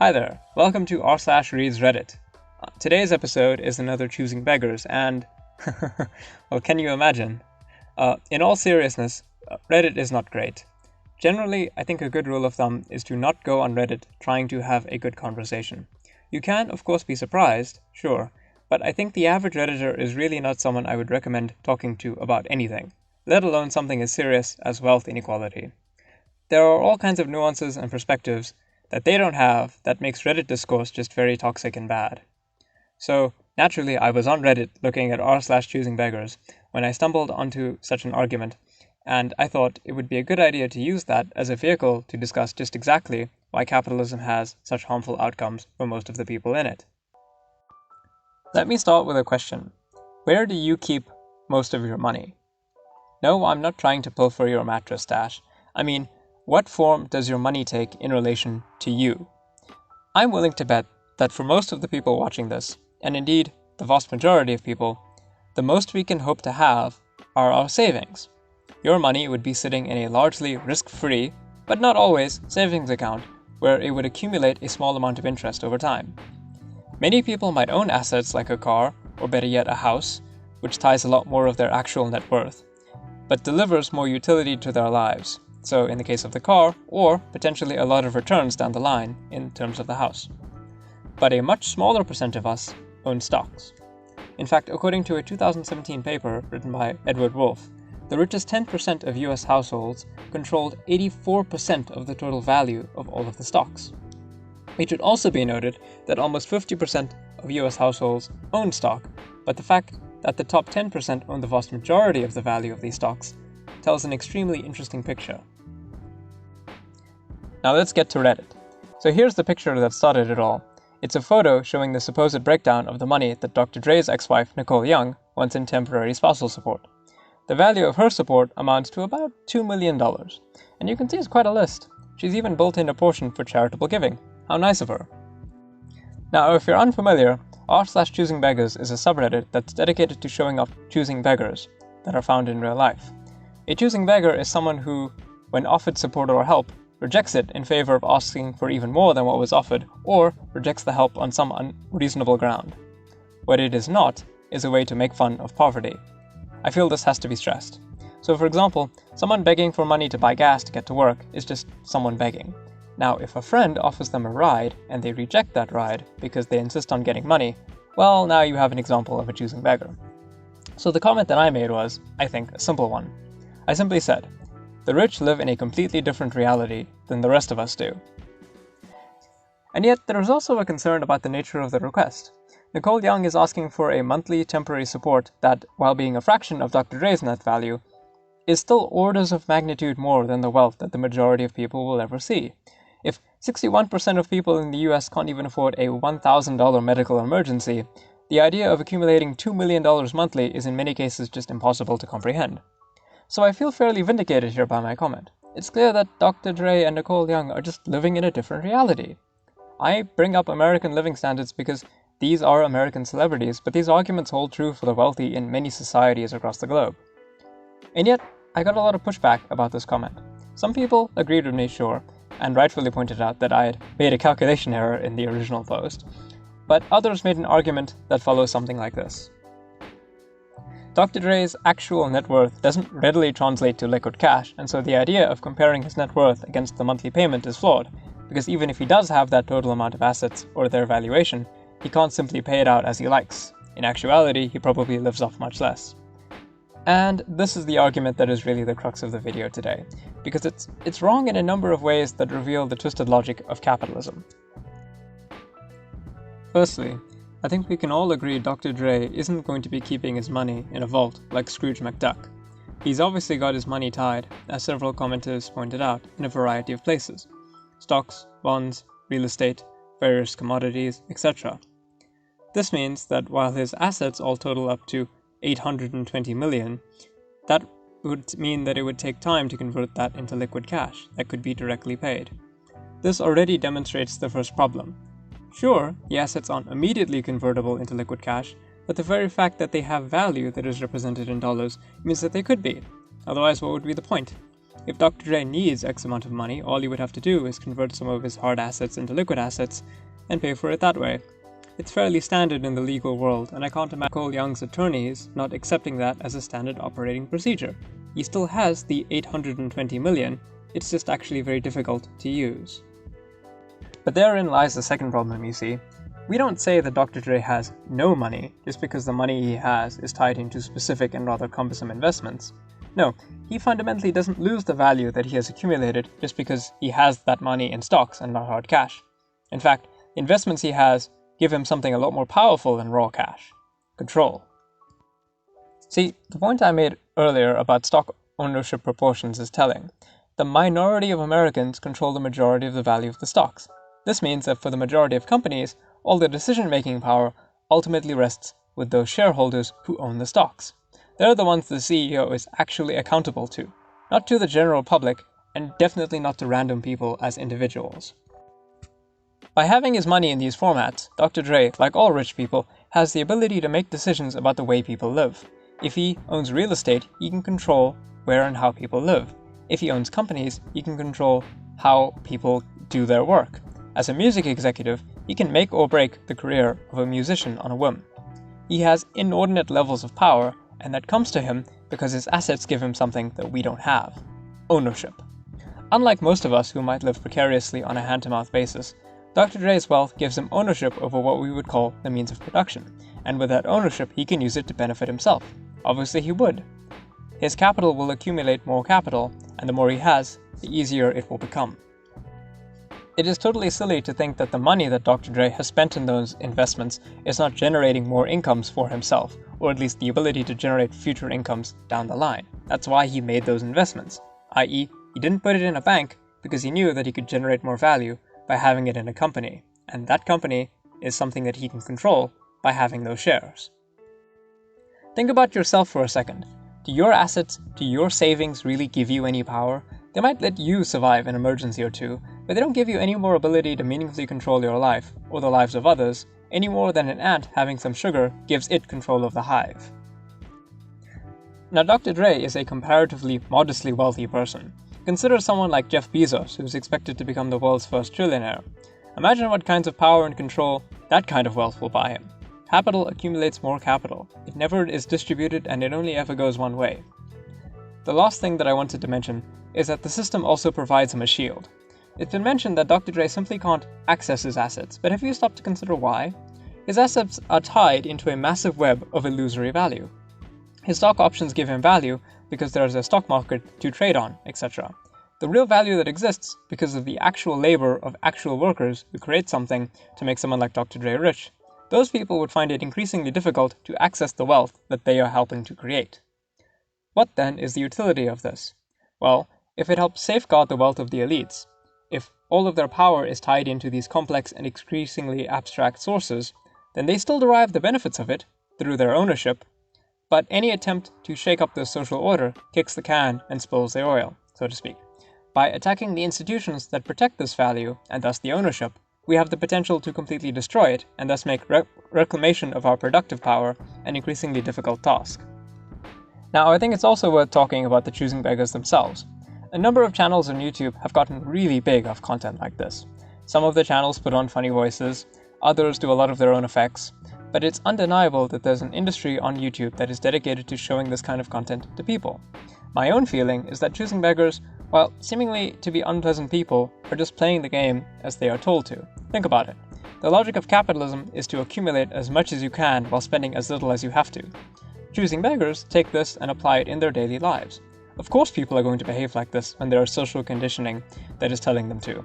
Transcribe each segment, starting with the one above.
Hi there, welcome to r/reads Reddit. Today's episode is another Choosing Beggars, and well, can you imagine? In all seriousness, Reddit is not great. Generally, I think a good rule of thumb is to not go on Reddit trying to have a good conversation. You can, of course, be surprised, sure, but I think the average Redditor is really not someone I would recommend talking to about anything, let alone something as serious as wealth inequality. There are all kinds of nuances and perspectives that they don't have that makes Reddit discourse just very toxic and bad. So, naturally, I was on Reddit looking at r/ChoosingBeggars when I stumbled onto such an argument, and I thought it would be a good idea to use that as a vehicle to discuss just exactly why capitalism has such harmful outcomes for most of the people in it. Let me start with a question. Where do you keep most of your money? No, I'm not trying to pilfer your mattress stash. I mean, what form does your money take in relation to you? I'm willing to bet that for most of the people watching this, and indeed the vast majority of people, the most we can hope to have are our savings. Your money would be sitting in a largely risk-free, but not always, savings account where it would accumulate a small amount of interest over time. Many people might own assets like a car, or better yet a house, which ties a lot more of their actual net worth, but delivers more utility to their lives. So in the case of the car, or potentially a lot of returns down the line in terms of the house. But a much smaller percent of us own stocks. In fact, according to a 2017 paper written by Edward Wolff, the richest 10% of US households controlled 84% of the total value of all of the stocks. It should also be noted that almost 50% of US households own stock, but the fact that the top 10% own the vast majority of the value of these stocks tells an extremely interesting picture. Now let's get to Reddit. So here's the picture that started it all. It's a photo showing the supposed breakdown of the money that Dr. Dre's ex-wife, Nicole Young, wants in temporary spousal support. The value of her support amounts to about $2 million, and you can see it's quite a list. She's even built in a portion for charitable giving. How nice of her. Now, if you're unfamiliar, r/ChoosingBeggars is a subreddit that's dedicated to showing off choosing beggars that are found in real life. A choosing beggar is someone who, when offered support or help, rejects it in favor of asking for even more than what was offered, or rejects the help on some unreasonable ground. What it is not is a way to make fun of poverty. I feel this has to be stressed. So for example, someone begging for money to buy gas to get to work is just someone begging. Now, if a friend offers them a ride and they reject that ride because they insist on getting money, well, now you have an example of a choosing beggar. So the comment that I made was, I think, a simple one. I simply said, the rich live in a completely different reality than the rest of us do. And yet, there is also a concern about the nature of the request. Nicole Young is asking for a monthly temporary support that, while being a fraction of Dr. Dre's net value, is still orders of magnitude more than the wealth that the majority of people will ever see. If 61% of people in the US can't even afford a $1,000 medical emergency, the idea of accumulating $2 million monthly is in many cases just impossible to comprehend. So I feel fairly vindicated here by my comment. It's clear that Dr. Dre and Nicole Young are just living in a different reality. I bring up American living standards because these are American celebrities, but these arguments hold true for the wealthy in many societies across the globe. And yet, I got a lot of pushback about this comment. Some people agreed with me, sure, and rightfully pointed out that I had made a calculation error in the original post, but others made an argument that follows something like this. Dr. Dre's actual net worth doesn't readily translate to liquid cash, and so the idea of comparing his net worth against the monthly payment is flawed, because even if he does have that total amount of assets or their valuation, he can't simply pay it out as he likes. In actuality, he probably lives off much less. And this is the argument that is really the crux of the video today, because it's wrong in a number of ways that reveal the twisted logic of capitalism. Firstly, I think we can all agree Dr. Dre isn't going to be keeping his money in a vault like Scrooge McDuck. He's obviously got his money tied, as several commenters pointed out, in a variety of places. Stocks, bonds, real estate, various commodities, etc. This means that while his assets all total up to $820 million, that would mean that it would take time to convert that into liquid cash that could be directly paid. This already demonstrates the first problem. Sure, the assets aren't immediately convertible into liquid cash, but the very fact that they have value that is represented in dollars means that they could be. Otherwise, what would be the point? If Dr. Dre needs X amount of money, all he would have to do is convert some of his hard assets into liquid assets and pay for it that way. It's fairly standard in the legal world, and I can't imagine Nicole Young's attorneys not accepting that as a standard operating procedure. He still has the $820 million, it's just actually very difficult to use. But therein lies the second problem, you see. We don't say that Dr. Dre has no money just because the money he has is tied into specific and rather cumbersome investments. No, he fundamentally doesn't lose the value that he has accumulated just because he has that money in stocks and not hard cash. In fact, the investments he has give him something a lot more powerful than raw cash: control. See, the point I made earlier about stock ownership proportions is telling. The minority of Americans control the majority of the value of the stocks. This means that for the majority of companies, all the decision-making power ultimately rests with those shareholders who own the stocks. They're the ones the CEO is actually accountable to, not to the general public, and definitely not to random people as individuals. By having his money in these formats, Dr. Dre, like all rich people, has the ability to make decisions about the way people live. If he owns real estate, he can control where and how people live. If he owns companies, he can control how people do their work. As a music executive, he can make or break the career of a musician on a whim. He has inordinate levels of power, and that comes to him because his assets give him something that we don't have: ownership. Unlike most of us who might live precariously on a hand-to-mouth basis, Dr. Dre's wealth gives him ownership over what we would call the means of production, and with that ownership he can use it to benefit himself. Obviously he would. His capital will accumulate more capital, and the more he has, the easier it will become. It is totally silly to think that the money that Dr. Dre has spent in those investments is not generating more incomes for himself, or at least the ability to generate future incomes down the line. That's why he made those investments, i.e., he didn't put it in a bank because he knew that he could generate more value by having it in a company, and that company is something that he can control by having those shares. Think about yourself for a second. Do your assets, do your savings really give you any power? They might let you survive an emergency or two, but they don't give you any more ability to meaningfully control your life, or the lives of others, any more than an ant having some sugar gives it control of the hive. Now, Dr. Dre is a comparatively modestly wealthy person. Consider someone like Jeff Bezos, who's expected to become the world's first trillionaire. Imagine what kinds of power and control that kind of wealth will buy him. Capital accumulates more capital. It never is distributed, and it only ever goes one way. The last thing that I wanted to mention is that the system also provides him a shield. It's been mentioned that Dr. Dre simply can't access his assets, but have you stopped to consider why? His assets are tied into a massive web of illusory value. His stock options give him value because there is a stock market to trade on, etc. The real value that exists because of the actual labor of actual workers who create something to make someone like Dr. Dre rich. Those people would find it increasingly difficult to access the wealth that they are helping to create. What then is the utility of this? Well, if it helps safeguard the wealth of the elites, if all of their power is tied into these complex and increasingly abstract sources, then they still derive the benefits of it through their ownership, but any attempt to shake up this social order kicks the can and spills the oil, so to speak. By attacking the institutions that protect this value, and thus the ownership, we have the potential to completely destroy it, and thus make reclamation of our productive power an increasingly difficult task. Now, I think it's also worth talking about the Choosing Beggars themselves. A number of channels on YouTube have gotten really big off content like this. Some of the channels put on funny voices, others do a lot of their own effects, but it's undeniable that there's an industry on YouTube that is dedicated to showing this kind of content to people. My own feeling is that Choosing Beggars, while seemingly to be unpleasant people, are just playing the game as they are told to. Think about it. The logic of capitalism is to accumulate as much as you can while spending as little as you have to. Choosing Beggars take this and apply it in their daily lives. Of course people are going to behave like this when there is social conditioning that is telling them to.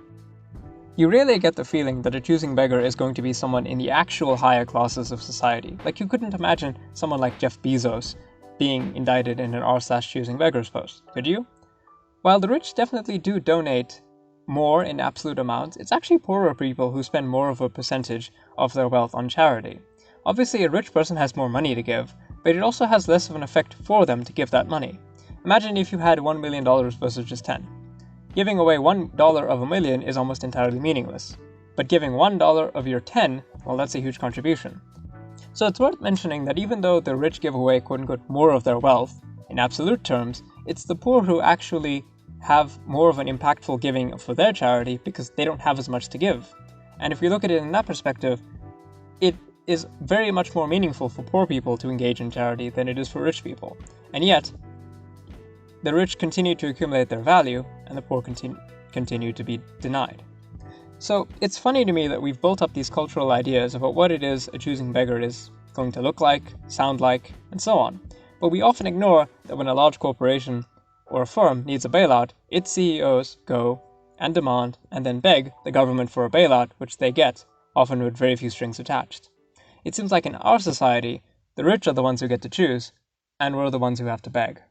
You really get the feeling that a choosing beggar is going to be someone in the actual higher classes of society. Like, you couldn't imagine someone like Jeff Bezos being indicted in an r/choosing beggars post, could you? While the rich definitely do donate more in absolute amounts, it's actually poorer people who spend more of a percentage of their wealth on charity. Obviously, a rich person has more money to give, but it also has less of an effect for them to give that money. Imagine if you had $1 million versus just 10. Giving away $1 of a million is almost entirely meaningless. But giving $1 of your 10, well, that's a huge contribution. So it's worth mentioning that even though the rich give away quote-unquote more of their wealth, in absolute terms, it's the poor who actually have more of an impactful giving for their charity because they don't have as much to give. And if we look at it in that perspective, it is very much more meaningful for poor people to engage in charity than it is for rich people. And yet, the rich continue to accumulate their value, and the poor continue to be denied. So it's funny to me that we've built up these cultural ideas about what it is a choosing beggar is going to look like, sound like, and so on. But we often ignore that when a large corporation or a firm needs a bailout, its CEOs go and demand and then beg the government for a bailout, which they get, often with very few strings attached. It seems like in our society, the rich are the ones who get to choose, and we're the ones who have to beg.